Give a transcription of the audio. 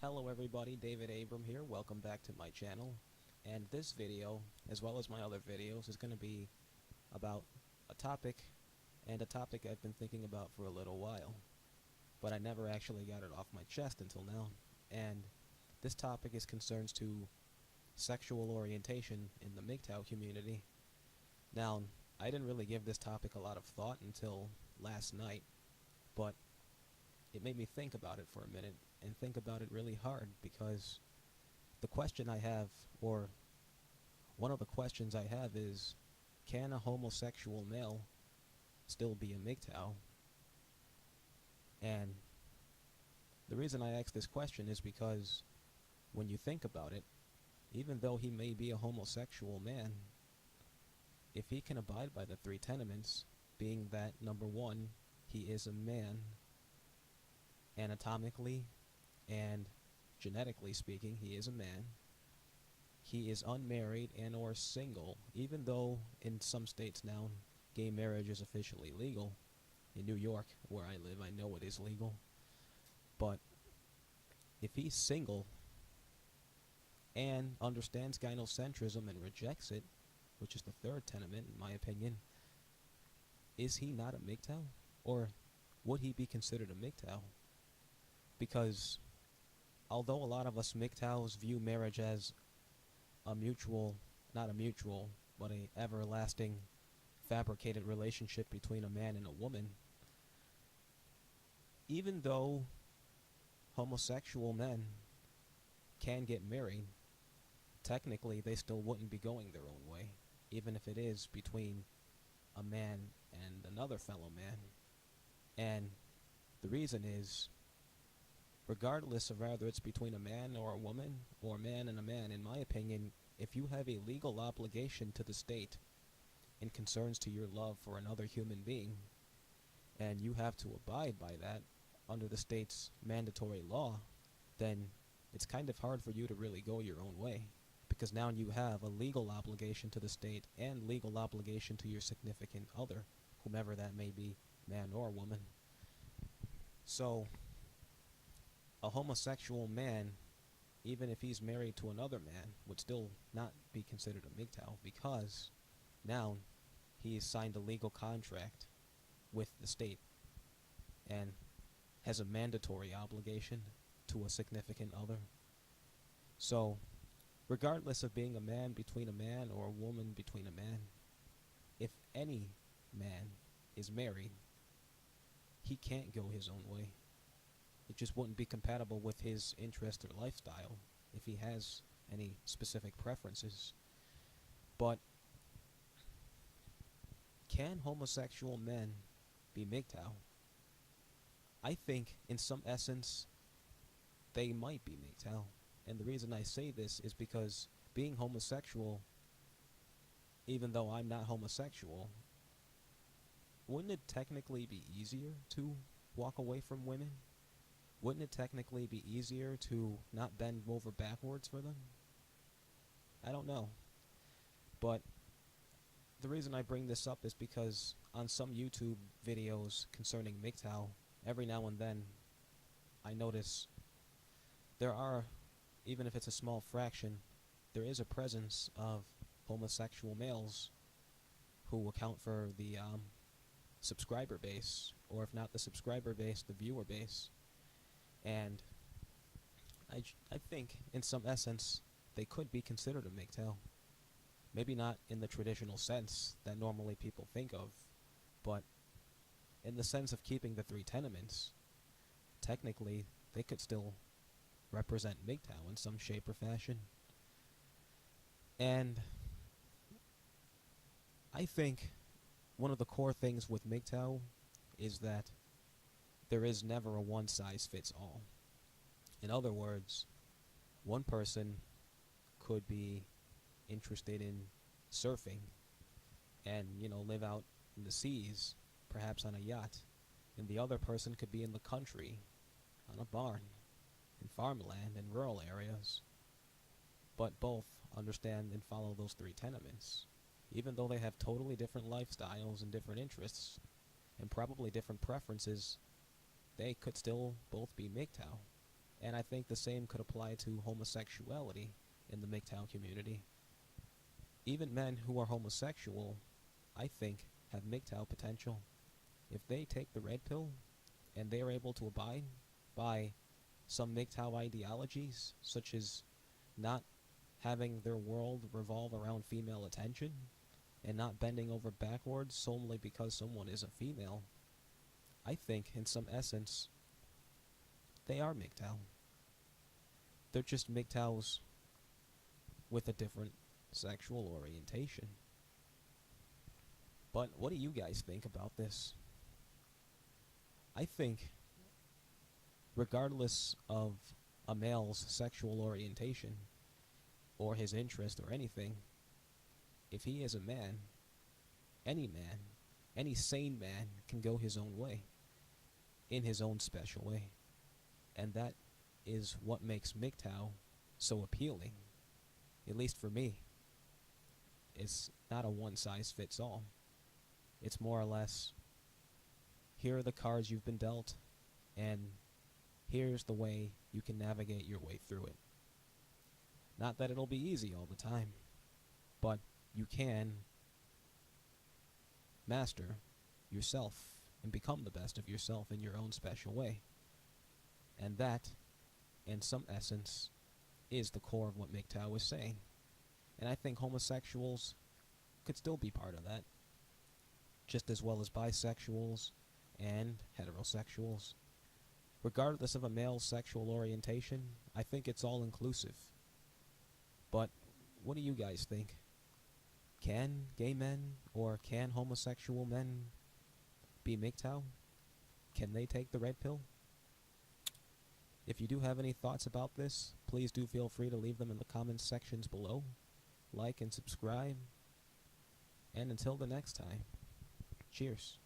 Hello everybody, David Abram here. Welcome back to my channel. And this video, as well as my other videos, is going to be about a topic I've been thinking about for a little while. But I never actually got it off my chest until now. And this topic is concerns to sexual orientation in the MGTOW community. Now, I didn't really give this topic a lot of thought until last night, but it made me think about it for a minute, and think about it really hard, because the question I have, or one of the questions I have is, can a homosexual male still be a MGTOW? And the reason I ask this question is because when you think about it, even though he may be a homosexual man, if he can abide by the three tenements, being that, number one, he is a man, anatomically and genetically speaking, he is a man. He is unmarried and or single, even though in some states now gay marriage is officially legal. In New York, where I live, I know it is legal. But if he's single and understands gynocentrism and rejects it, which is the third tenement in my opinion, is he not a MGTOW? Or would he be considered a MGTOW? Because although a lot of us MGTOWs view marriage as a mutual, not a mutual, but a everlasting fabricated relationship between a man and a woman, even though homosexual men can get married, technically they still wouldn't be going their own way, even if it is between a man and another fellow man. And the reason is, regardless of whether it's between a man or a woman, or a man and a man, in my opinion, if you have a legal obligation to the state in concerns to your love for another human being, and you have to abide by that under the state's mandatory law, then it's kind of hard for you to really go your own way, because now you have a legal obligation to the state and legal obligation to your significant other, whomever that may be, man or woman. So a homosexual man, even if he's married to another man, would still not be considered a MGTOW, because now he's signed a legal contract with the state and has a mandatory obligation to a significant other. So regardless of being a man between a man or a woman between a man, if any man is married, he can't go his own way. It just wouldn't be compatible with his interest or lifestyle if he has any specific preferences. But can homosexual men be MGTOW? I think in some essence they might be MGTOW. And the reason I say this is because being homosexual, even though I'm not homosexual, wouldn't it technically be easier to walk away from women? Wouldn't it technically be easier to not bend over backwards for them? I don't know. But the reason I bring this up is because on some YouTube videos concerning MGTOW, every now and then I notice there are, even if it's a small fraction, there is a presence of homosexual males who account for the subscriber base, or if not the subscriber base, the viewer base. And I think, in some essence, they could be considered a MGTOW. Maybe not in the traditional sense that normally people think of, but in the sense of keeping the three tenements, technically they could still represent MGTOW in some shape or fashion. And I think one of the core things with MGTOW is that there is never a one-size-fits-all. In other words, one person could be interested in surfing and, live out in the seas, perhaps on a yacht, and the other person could be in the country, on a barn, in farmland and rural areas. But both understand and follow those three tenements. Even though they have totally different lifestyles and different interests, and probably different preferences, they could still both be MGTOW. And I think the same could apply to homosexuality in the MGTOW community. Even men who are homosexual, I think, have MGTOW potential. If they take the red pill and they are able to abide by some MGTOW ideologies, such as not having their world revolve around female attention and not bending over backwards solely because someone is a female, I think, in some essence, they are MGTOW. They're just MGTOWs with a different sexual orientation. But what do you guys think about this? I think, regardless of a male's sexual orientation, or his interest or anything, if he is a man, any sane man can go his own way, in his own special way. And that is what makes MGTOW so appealing, at least for me. It's not a one-size-fits-all. It's more or less, here are the cards you've been dealt, and here's the way you can navigate your way through it. Not that it'll be easy all the time, but you can master yourself and become the best of yourself in your own special way. And that, in some essence, is the core of what MGTOW is saying. And I think homosexuals could still be part of that, just as well as bisexuals and heterosexuals. Regardless of a male's sexual orientation, I think it's all inclusive. But what do you guys think? Can gay men or can homosexual men be MGTOW? Can they take the red pill? If you do have any thoughts about this, please do feel free to leave them in the comments sections below. Like and subscribe. And until the next time, cheers.